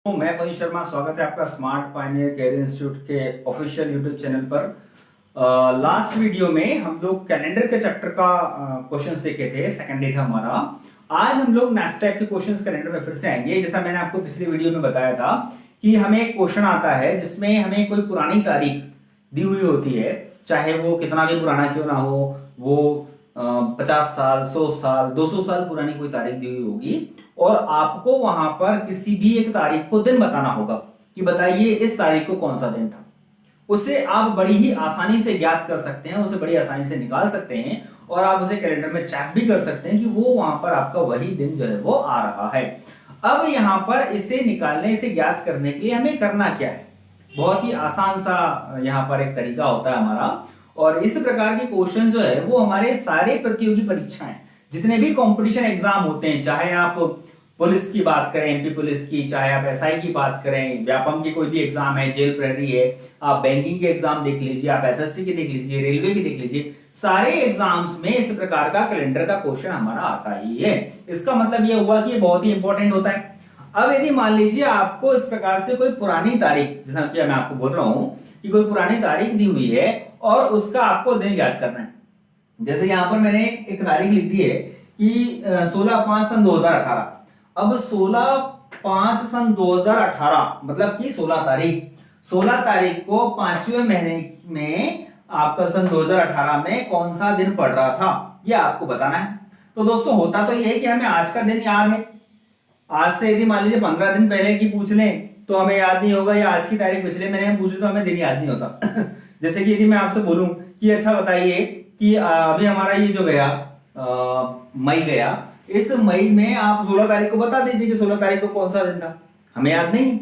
मैं पवन शर्मा, स्वागत है आपका स्मार्ट पायनियर कैरियर इंस्टीट्यूट के ऑफिशियल यूट्यूब चैनल पर। लास्ट वीडियो में हम लोग कैलेंडर के चैप्टर का क्वेश्चंस देखे थे, सेकंड डे था हमारा। आज हम लोग नेक्स्ट टाइप के क्वेश्चंस कैलेंडर में फिर से आएंगे। जैसा मैंने आपको पिछली वीडियो में बताया था कि हमें एक क्वेश्चन आता है जिसमें हमें कोई पुरानी तारीख दी हुई होती है, चाहे वो कितना भी पुराना क्यों ना हो, वो 50 साल, 100 साल, 200 साल पुरानी कोई तारीख दी हुई होगी और आपको वहां पर किसी भी एक तारीख को दिन बताना होगा कि बताइए इस तारीख को कौन सा दिन था। उसे आप बड़ी ही आसानी से ज्ञात कर सकते हैं, उसे बड़ी आसानी से निकाल सकते हैं और आप उसे कैलेंडर में चेक भी कर सकते हैं कि वो वहां पर आपका वही दिन जो है वो आ रहा है। अब यहां पर इसे निकालने, इसे ज्ञात करने के लिए हमें करना क्या है, बहुत ही आसान सा यहाँ पर एक तरीका होता है हमारा। और इस प्रकार के क्वेश्चन जो है वो हमारे सारे प्रतियोगी परीक्षाएं, जितने भी कंपटीशन एग्जाम होते हैं, चाहे आप पुलिस की बात करें, एमपी पुलिस की, चाहे आप एसआई की बात करें, व्यापम की कोई भी एग्जाम है, जेल प्रहरी है, आप बैंकिंग के एग्जाम देख लीजिए, आप एसएससी की देख लीजिए, रेलवे की देख लीजिए, सारे एग्जाम्स में इस प्रकार का कैलेंडर का क्वेश्चन हमारा आता ही है। इसका मतलब यह हुआ कि ये बहुत ही इंपॉर्टेंट होता है। अब यदि मान लीजिए आपको इस प्रकार से कोई पुरानी तारीख, जैसा कि मैं आपको बोल रहा हूं कि कोई पुरानी तारीख दी हुई है और उसका आपको दिन याद करना है। जैसे यहां पर मैंने एक तारीख लिख दी है कि 16/5/2018। अब 16/5/2018 मतलब कि 16 तारीख को 5वें महीने में आपका सन 2018 में कौन सा दिन पड़ रहा था, यह आपको बताना है। तो दोस्तों होता तो यह है कि हमें आज का दिन याद है। आज से यदि मान लीजिए 15 दिन पहले की पूछ लें तो हमें याद नहीं होगा, या आज की तारीख पिछले महीने में पूछे तो हमें दिन याद नहीं होता। जैसे कि यदि मैं आपसे बोलूं कि अच्छा बताइए कि अभी हमारा ये जो गया मई गया, इस मई में आप 16 तारीख को बता दीजिए कि 16 तारीख को कौन सा दिन था, हमें याद नहीं।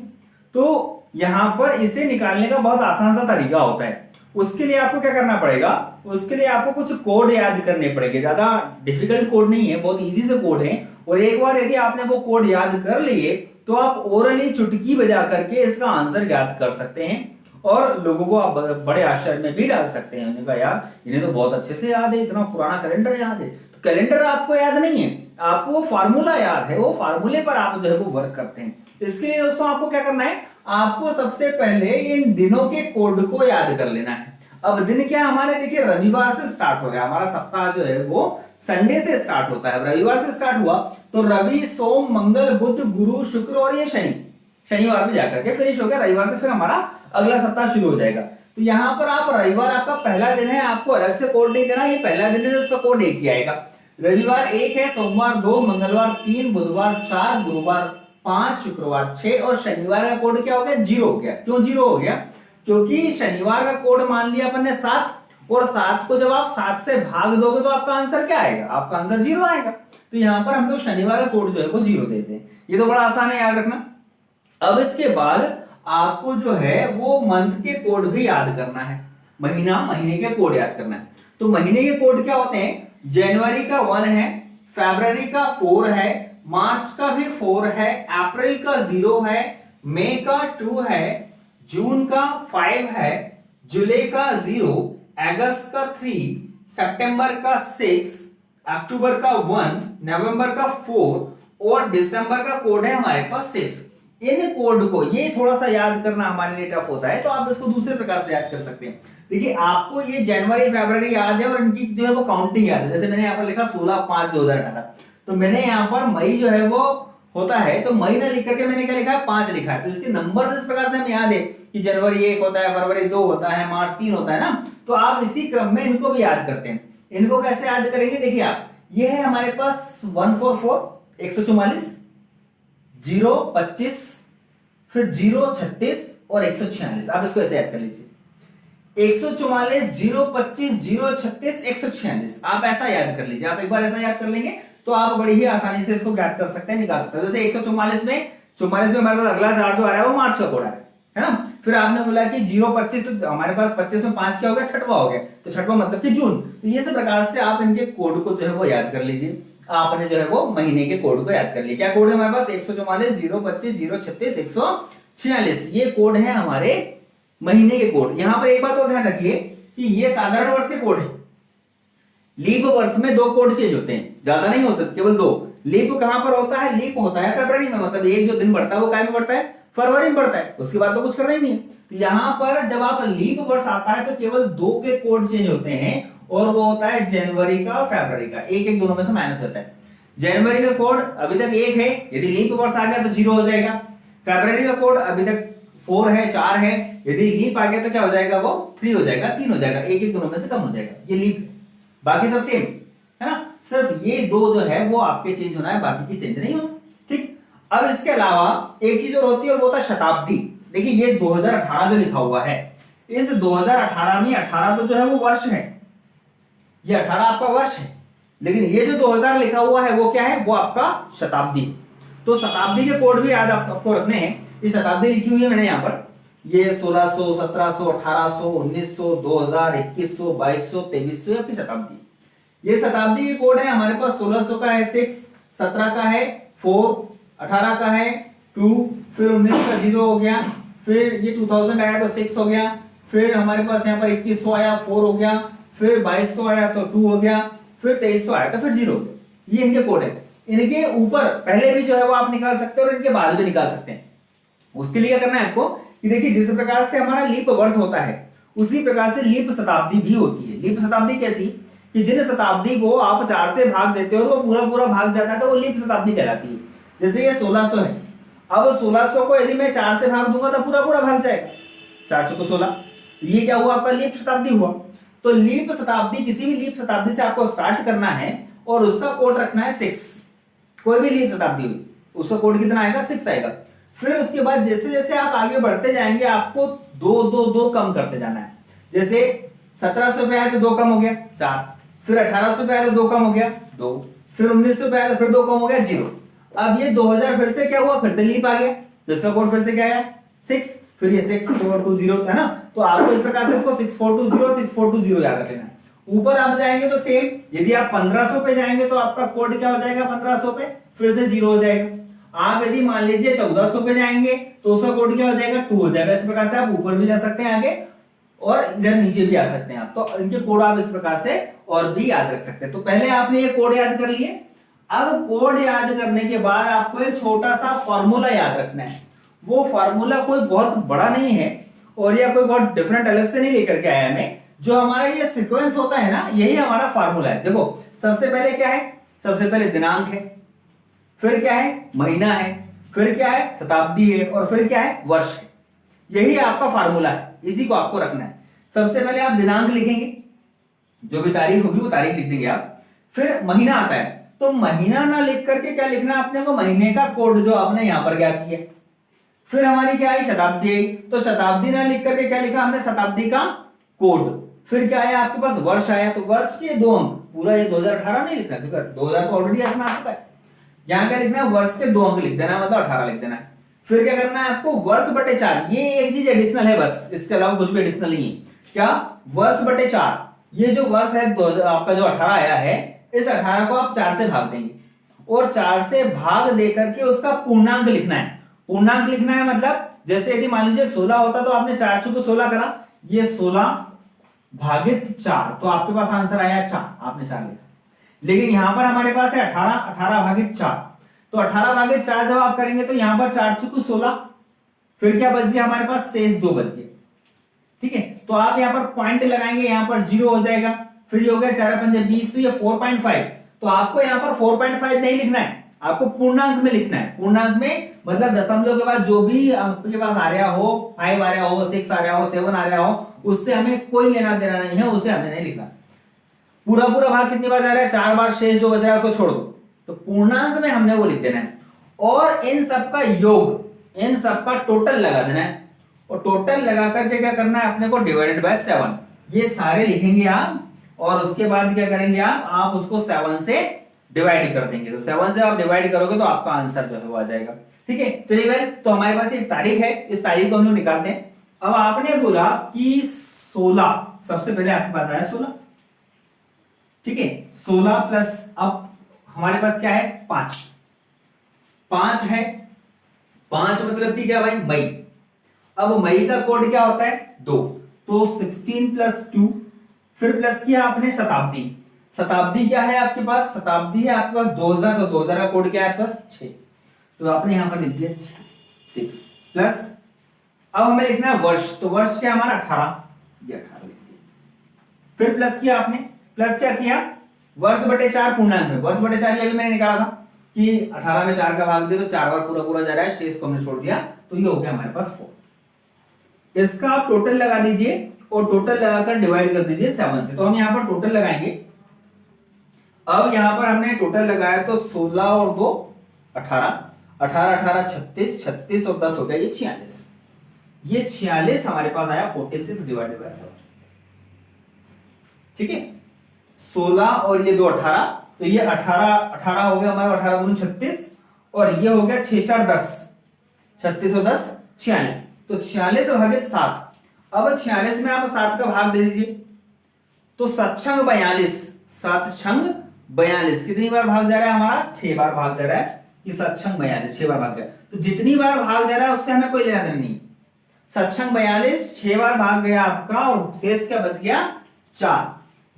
तो यहां पर इसे निकालने का बहुत आसान सा तरीका होता है। उसके लिए आपको क्या करना पड़ेगा, उसके लिए आपको कुछ कोड याद करने पड़ेंगे। ज्यादा डिफिकल्ट कोड नहीं है, बहुत इजी से कोड है। और एक बार यदि आपने वो कोड याद कर लिए तो आप ओरली चुटकी बजा करके इसका आंसर याद कर सकते हैं और लोगों को आप बड़े आश्चर्य में भी डाल सकते हैं। उन्हें कहा यार इन्हें तो बहुत अच्छे से याद है, इतना पुराना कैलेंडर याद है। तो कैलेंडर आपको याद नहीं है, आपको वो फार्मूला याद है, वो फार्मूले पर आप जो है वो वर्क करते हैं। इसके लिए दोस्तों आपको क्या करना है, आपको सबसे पहले इन दिनों के कोड को याद कर लेना है। अब दिन क्या हमारे, देखिए रविवार से स्टार्ट हो गया हमारा सप्ताह जो है वो संडे से स्टार्ट होता है। रविवार से स्टार्ट हुआ तो रवि, सोम, मंगल, बुध, गुरु, शुक्र और ये शनिवार में जाकर के फिनिश हो गया। रविवार से फिर हमारा अगला सप्ताह शुरू हो जाएगा। तो यहां पर आप रविवार आपका पहला दिन है, आपको अलग से कोड नहीं देना, ये पहला दिन है, उसका कोड 1 ही आएगा। रविवार 1 है, सोमवार 2, मंगलवार 3, बुधवार 4, गुरुवार 5, शुक्रवार 6 और शनिवार का कोड क्या हो गया, 0 हो गया। क्यों 0 हो गया, क्योंकि शनिवार का कोड मान लिया अपन ने 7 और 7 को जब आप 7 से भाग दोगे तो आपका आंसर क्या आएगा, आपका आंसर 0 आएगा। तो यहां पर हम लोग शनिवार का कोड जो है वो 0 देते हैं। ये तो बड़ा आसान है याद रखना। अब इसके बाद आपको जो है वो मंथ के कोड भी याद करना है, महीने के कोड याद करना है। तो महीने के कोड क्या होते हैं, जनवरी का 1 है, फरवरी का 4 है, मार्च का भी 4 है, अप्रैल का 0 है, मई का 2 है, जून का 5 है, जुलाई का 0, अगस्त का 3, सितंबर का 6, अक्टूबर का 1, नवंबर का 4 और दिसंबर का कोड है हमारे पास 6। इन कोड को ये थोड़ा सा याद करना हमारे लिए टफ होता है, तो आप इसको दूसरे प्रकार से याद कर सकते हैं। देखिए आपको ये जनवरी फरवरी याद है और इनकी जो है वो काउंटिंग याद है। जैसे मैंने यहाँ पर लिखा 16/5/2018, तो मैंने यहाँ पर मई जो है वो होता है, तो मई ना लिख करके मैंने क्या लिखा है, 5 लिखा है। तो इसके नंबर इस प्रकार से हमें याद है कि जनवरी 1 होता है, फरवरी 2 होता है, मार्च 3 होता है ना। तो आप इसी क्रम में इनको भी याद करते हैं। इनको कैसे याद करेंगे, देखिए आप, ये है हमारे पास 144, 144, 0, 25, फिर 0, 36 और 146। आप इसको ऐसे याद कर लीजिए, 144, 0, 25, 0, 36, 146। आप ऐसा याद कर लीजिए। आप एक बार ऐसा याद कर लेंगे तो आप बड़ी ही आसानी से इसको याद कर सकते हैं, निकाल सकते हैं। जैसे 144 में हमारे पास अगला 4 जो आ रहा है वो मार्च का कोड है ना। फिर आपने बोला कि 0, 25, तो हमारे पास 25 में 5 क्या हो गया, छठवां हो गया, तो छठवां मतलब कि जून। तो ये सब प्रकार से आप इनके कोड को जो है वो याद कर लीजिए। आपने जो है वो महीने के कोड को याद कर लिया। क्या कोड है हमारे पास, 144, 0, 25, 0, 36, 146। ये कोड है हमारे महीने के कोड। यहां पर एक बात और ध्यान रखिए कि ये साधारण वर्ष के कोड है। लीप वर्ष में 2 कोड चेंज होते हैं, ज्यादा नहीं होते, केवल 2। लीप कहां पर होता है, लीप होता है फरवरी में, मतलब एक जो दिन बढ़ता है वो काय में बढ़ता है, फरवरी में पड़ता है, उसके बाद तो कुछ करना ही नहीं है। तो यहाँ पर जब आप लीप वर्ष आता है तो केवल 2 के कोड चेंज होते हैं, और वो होता है जनवरी का और फरवरी का, एक एक दोनों में से माइनस होता है। जनवरी का कोड अभी तक 1 है, यदि लीप वर्ष आ गया तो 0 हो जाएगा। फरवरी का कोड अभी तक 4 है, 4 है, यदि लीप आ गया तो क्या हो जाएगा, वो 3 हो जाएगा, 3 हो जाएगा, एक एक दोनों में से कम हो जाएगा, ये लीप। बाकी सब सेम है ना, सिर्फ ये 2 जो है वो आपके चेंज होना है, बाकी की चेंज नहीं होना। ठीक, अब इसके अलावा एक चीज और होती है, और वो होता है शताब्दी। देखिए ये 2018 जो लिखा हुआ है, इस 2018 में 18 तो जो है वो वर्ष है, ये 18 आपका वर्ष है, लेकिन ये जो 2000 लिखा हुआ है वो क्या है, वो आपका शताब्दी। तो शताब्दी के कोड भी आज आपको रखने हैं। ये शताब्दी लिखी हुई है मैंने यहाँ पर, ये 1600, 1700, 1800, 1900, 2000, 2100, 2200, 2300 आपकी शताब्दी। ये शताब्दी के कोड है हमारे पास। 1600 का है 6, 17 का है 4, 18 का है 2, फिर 19 का 0 हो गया, फिर ये 2000 आया तो 6 हो गया, फिर हमारे पास यहाँ पर 2100 आया 4 हो गया, फिर 2200 आया तो 2 हो गया, फिर 2300 आया तो फिर 0 हो गया। ये इनके कोड है। इनके ऊपर पहले भी जो है वो आप निकाल सकते हैं और इनके बाद भी निकाल सकते हैं। उसके लिए क्या करना है आपको कि देखिए, जिस प्रकार से हमारा लीप वर्ष होता है उसी प्रकार से लीप शताब्दी भी होती है। लीप शताब्दी कैसी कि जिन शताब्दी को आप 4 से भाग देते हो और वो पूरा पूरा भाग जाता है तो वो लीप शताब्दी कहलाती है। जैसे ये 1600 है, अब 1600 को यदि मैं 4 से भाग दूंगा तो पूरा पूरा भाग जाएगा, 4 चौको 16, ये क्या हुआ, आपका लीप शताब्दी हुआ। तो लीप शताब्दी, किसी भी लीप शताब्दी से आपको स्टार्ट करना है और उसका कोड रखना है 6। कोई भी लीप शताब्दी हुई उसका कोड कितना आएगा, 6 आएगा। फिर उसके बाद जैसे जैसे आप आगे बढ़ते जाएंगे आपको 2 2 2 कम करते जाना है। जैसे 1700 पे आया तो 2 कम हो गया 4, फिर 1800 पे आया तो 2 कम हो गया 2, फिर 1900 पे आया तो फिर 2 कम हो गया 0। अब ये 2000 फिर से क्या हुआ, फिर से लीप आ गया, जिसका कोड फिर से क्या आया 6, फिर ये 6420 है ना। तो आपको इस प्रकार से इसको 6420 6420 याद रख लेना है। ऊपर आप जाएंगे तो सेम, यदि आप 1500 पे जाएंगे तो आपका कोड क्या हो जाएगा, 1500 पे फिर से 0 हो जाएगा। आप यदि मान लीजिए 1400 पे जाएंगे तो उसका कोड क्या हो जाएगा, 2 हो जाएगा। इस प्रकार से आप ऊपर भी जा सकते हैं आगे और इधर नीचे भी आ सकते हैं आप। तो इनके कोड आप इस प्रकार से और भी याद रख सकते हैं। तो पहले आपने ये कोड याद कर लिए। अब कोड याद करने के बाद आपको एक छोटा सा फॉर्मूला याद रखना है। वो फॉर्मूला कोई बहुत बड़ा नहीं है और या कोई बहुत डिफरेंट अलग से नहीं लेकर के आया मैं। जो हमारा ये सीक्वेंस होता है ना, यही हमारा फॉर्मूला है। देखो सबसे पहले क्या है, सबसे पहले दिनांक है, फिर क्या है महीना है, फिर क्या है शताब्दी है, और फिर क्या है वर्ष है। यही आपका फार्मूला है, इसी को आपको रखना है। सबसे पहले आप दिनांक लिखेंगे, जो भी तारीख होगी वो तारीख लिख देंगे आप। फिर महीना आता है तो महीना ना लिख करके क्या लिखना है अपने को, महीने का कोड जो आपने यहां पर ज्ञात किया। फिर हमारी क्या आई शताब्दी आई, तो शताब्दी ना लिख करके क्या लिखा हमने, शताब्दी का कोड। फिर क्या आया आपके पास, वर्ष आया, तो वर्ष के 2 अंक, पूरा ये 2018 नहीं लिखना क्योंकि 2000 तो ऑलरेडी इसमें आ चुका है। यहां क्या लिखना है, वर्ष के 2 अंक लिख देना, मतलब 18 लिख देना है। फिर क्या करना है आपको, वर्ष बटे 4, ये एक चीज एडिशनल है बस, इसके अलावा कुछ भी एडिशनल नहीं है। क्या, वर्ष बटे 4, ये जो वर्ष है आपका जो 18 आया है, इस 18 को आप 4 से भाग देंगे और 4 से भाग दे करके उसका पूर्णांक लिखना है। पूर्णांक लिखना है मतलब जैसे यदि मान लीजिए 16 होता तो आपने 4 को 16 करा, ये 16 भागित 4, तो आपके पास आंसर आया 4, आपने 4 लिखा। लेकिन यहां पर हमारे पास है 18, 18 भागित 4, तो 18 भागित 4 जब आप करेंगे तो यहां पर 4 चुकू 16, फिर क्या बच गया हमारे पास, शेष 2 बच गए। ठीक है, तो आप यहां पर पॉइंट लगाएंगे, यहां पर 0 हो जाएगा, फिर ये हो गया 4 पंजे 20, तो ये 4.5। तो आपको यहां पर 4.5 नहीं लिखना है, आपको पूर्णांक में लिखना है। पूर्णांक में मतलब दशमलव के बाद जो भी आपके पास आ रहा हो, 5 आ रहा हो, 6 आ रहा हो, 7 आ रहा हो, उससे हमें कोई लेना देना नहीं है, उसे हमें नहीं लिखना। पूरा पूरा भाग कितनी बार जा रहा है, 4 बार, शेष जो बच रहा है उसको छोड़ दो। तो पूर्णांक में हमने वो लिख देना है और इन सबका योग, इन सबका टोटल लगा देना है और टोटल लगा करके क्या करना है अपने को, डिवाइडेड बाय 7। ये सारे लिखेंगे आप और उसके बाद क्या करेंगे आप उसको 7 से डिवाइड कर देंगे। तो 7 से आप डिवाइड करोगे तो आपका आंसर जो है वो आ जाएगा। ठीक है, चलिए भाई, तो हमारे पास एक तारीख है, इस तारीख को हम लोग निकालते हैं। अब आपने बोला कि 16, सबसे पहले आपके पास आया 16। ठीक है, 16 प्लस अब हमारे पास क्या है, 5 है। 5 मतलब कि क्या भाई, मई। अब मई का कोड क्या होता है, 2, तो 16 प्लस 2, फिर प्लस किया आपने शताब्दी। शताब्दी क्या है आपके पास, शताब्दी है आपके पास 2000, तो 2000 का कोड क्या है आपके पास 6, तो आपने यहां पर लिख दिया 6। प्लस अब हमें लिखना है वर्ष, तो वर्ष क्या हमारा 18, ये 18 लिख दिया। फिर प्लस किया आपने, प्लस क्या किया, वर्ष बटे 4 पूर्णांक में, वर्ष बटे 4 ये भी मैंने निकाला था कि 18 में 4 का भाग दे तो 4 बार पूरा पूरा जा रहा है, शेष को हमने छोड़ दिया, तो ये हो गया हमारे पास 4। इसका आप टोटल लगा दीजिए और टोटल लगाकर डिवाइड कर दीजिए 7 से। तो हम यहां पर टोटल लगाएंगे। अब यहां पर हमने टोटल लगाया तो 16 और 2 18, 18 18 36, 36 और 10 हो गया ये 46। ये 46 हमारे पास आया 46 डिवाइडेड बाय 7। ठीक है, 16 और ये 2 18, तो ये 18 18 हो गया हमारा, 18 दूनी 36 और ये हो गया 6 4 10, 36 और 10 46, तो 46 भागित 7। अब 46 में आप 7 का भाग दे दीजिए, तो 7 छंग 42, 7 छंग 42 कितनी बार भाग जा रहा है हमारा, 6 बार भाग जा रहा है, कि 7 छंग 42 6 बार भाग गया। तो जितनी बार भाग जा रहा है उससे हमें कोई लेना देना नहीं। 7 छंग 42 6 बार भाग गया आपका और शेष क्या बच गया 4।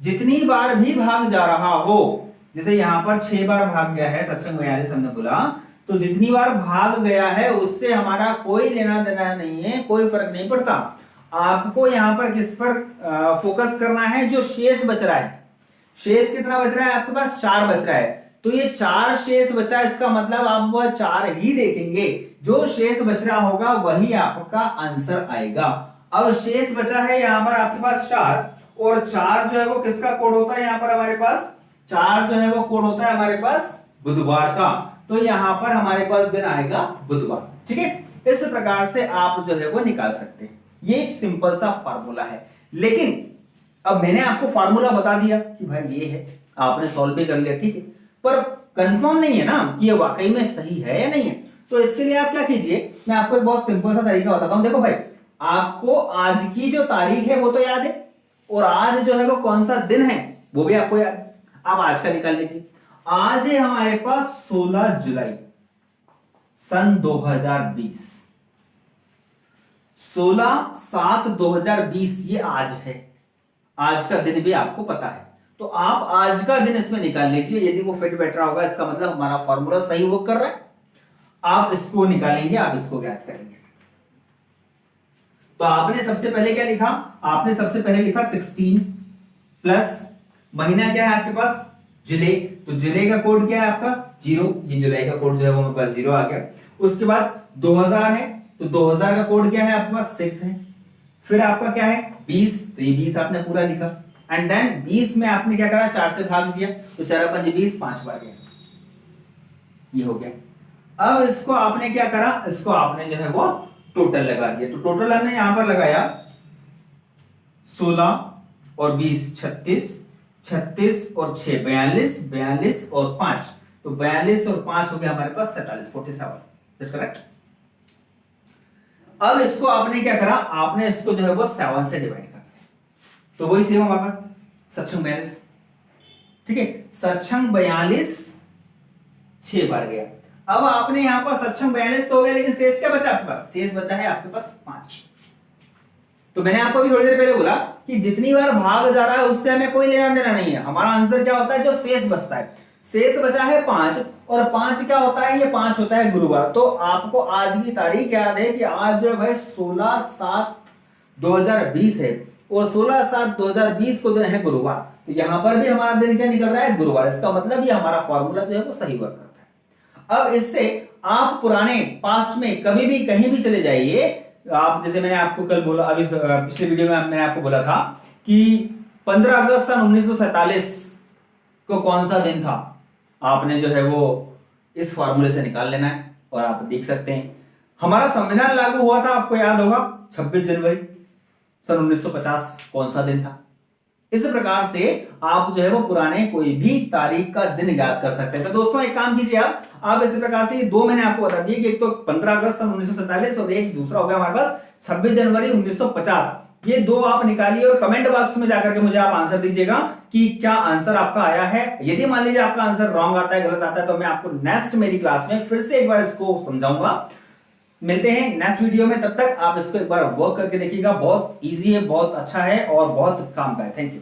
जितनी बार भी भाग जा रहा हो, जैसे यहां पर 6 बार भाग गया है 7 छंग 42 हमने बोला, तो जितनी बार भाग गया है उससे हमारा कोई लेना देना नहीं है, कोई फर्क नहीं पड़ता। आपको यहां पर किस पर फोकस करना है, जो शेष बच रहा है। शेष कितना बच रहा है आपके पास, 4 बच रहा है, तो ये 4 शेष बचा, इसका मतलब आप वह 4 ही देखेंगे, जो शेष बच रहा होगा वही आपका आंसर आएगा। अब शेष बचा है यहां पर आपके पास 4, और 4 जो है वो किसका कोड होता है यहां पर हमारे पास, 4 जो है वो कोड होता है हमारे पास बुधवार का, तो यहां पर हमारे पास दिन आएगा बुधवार। ठीक है, इस प्रकार से आप जो है वो निकाल सकते हैं। ये एक सिंपल सा फार्मूला है, लेकिन अब मैंने आपको फार्मूला बता दिया कि भाई ये है, आपने सॉल्व भी कर लिया, ठीक है, पर कंफर्म नहीं है ना कि ये वाकई में सही है या नहीं है। तो इसके लिए आप क्या कीजिए, मैं आपको एक बहुत सिंपल सा तरीका बताता हूं। देखो भाई, आपको आज की जो तारीख है वो तो याद है, और आज जो है वो कौन सा दिन है वो भी आपको याद है। आप आज का निकाल लीजिए। आज है हमारे पास 16 जुलाई सन 2020, 16/7/2020 ये आज है। आज का दिन भी आपको पता है, तो आप आज का दिन इसमें निकाल लीजिए। यदि वो फिट बैठ रहा होगा इसका मतलब हमारा फॉर्मूला सही वर्क कर रहा है। आप इसको निकालेंगे, आप इसको ज्ञात करेंगे। तो आपने सबसे पहले क्या लिखा, आपने सबसे पहले लिखा 16 प्लस महीना क्या है आपके पास, जुलाई, तो जुलाई का कोड क्या है आपका 0, ये जुलाई का कोड जो है वो मेरे पास 0 आ गया। उसके बाद 2000 है, तो 2000 का कोड क्या है आपके पास 6 है। फिर आपका क्या है 20, तो ये 20 आपने पूरा लिखा, एंड देन 20 में आपने क्या करा 4 से भाग दिया, तो 4 5 20 5 बार गया, ये हो गया। अब इसको आपने क्या करा, इसको आपने जो है वो टोटल लगा दिया। तो टोटल हमने यहां पर लगाया 16 और 20 36, 36 और 6 42, 42 और 5, तो 42 और 5 हो गया हमारे पास 47, 47, करेक्ट। अब इसको आपने क्या करा, आपने इसको जो है वो 7 से डिवाइड कर दिया, तो वही सेम होगा 7 42, ठीक है, 7 42 6 बार गया। अब आपने यहां पर 7 42 तो हो गया, लेकिन शेष क्या बचा आपके पास, शेष बचा है आपके पास 5। तो मैंने आपको भी थोड़ी देर पहले बोला कि जितनी बार भाग जा रहा है उससे हमें कोई लेना देना नहीं है। हमारा आंसर क्या होता है, जो शेष बचता है। शेष बचा है 5, और 5 क्या होता है, ये 5 होता है गुरुवार। तो आपको आज की तारीख याद है कि आज जो है भाई 16/7/2020 है, और 16/7/2020 को दिन है गुरुवार। तो यहां पर भी हमारा दिन क्या निकल रहा है, गुरुवार। इसका मतलब ये हमारा फॉर्मूला जो है वो सही वर्क करता है। अब इससे आप पुराने पास्ट में कभी भी कहीं भी चले जाइए। आप जैसे मैंने आपको कल बोला, अभी पिछले वीडियो में मैंने आपको बोला था कि 15 अगस्त सन 1947 को कौन सा दिन था, आपने जो है वो इस फॉर्मूले से निकाल लेना है, और आप देख सकते हैं हमारा संविधान लागू हुआ था, आपको याद होगा 26 जनवरी सन 1950 कौन सा दिन था। इस प्रकार से आप जो है वो पुराने कोई भी तारीख का दिन याद कर सकते हैं। तो दोस्तों एक काम कीजिए, आप इस प्रकार से, ये दो मैंने आपको बता दिए कि एक तो 15 अगस्त सन 1947 और एक दूसरा हो गया हमारे पास 26 जनवरी 1950। ये दो आप निकालिए और कमेंट बॉक्स में जाकर के मुझे आप आंसर दीजिएगा कि क्या आंसर आपका आया है। यदि मान लीजिए आपका आंसर रॉन्ग आता है, गलत आता है, तो मैं आपको नेक्स्ट मेरी क्लास में फिर से एक बार इसको समझाऊंगा। मिलते हैं नेक्स्ट वीडियो में, तब तक आप इसको एक बार वर्क करके देखिएगा। बहुत इजी है, बहुत अच्छा है और बहुत काम का है। Thank you.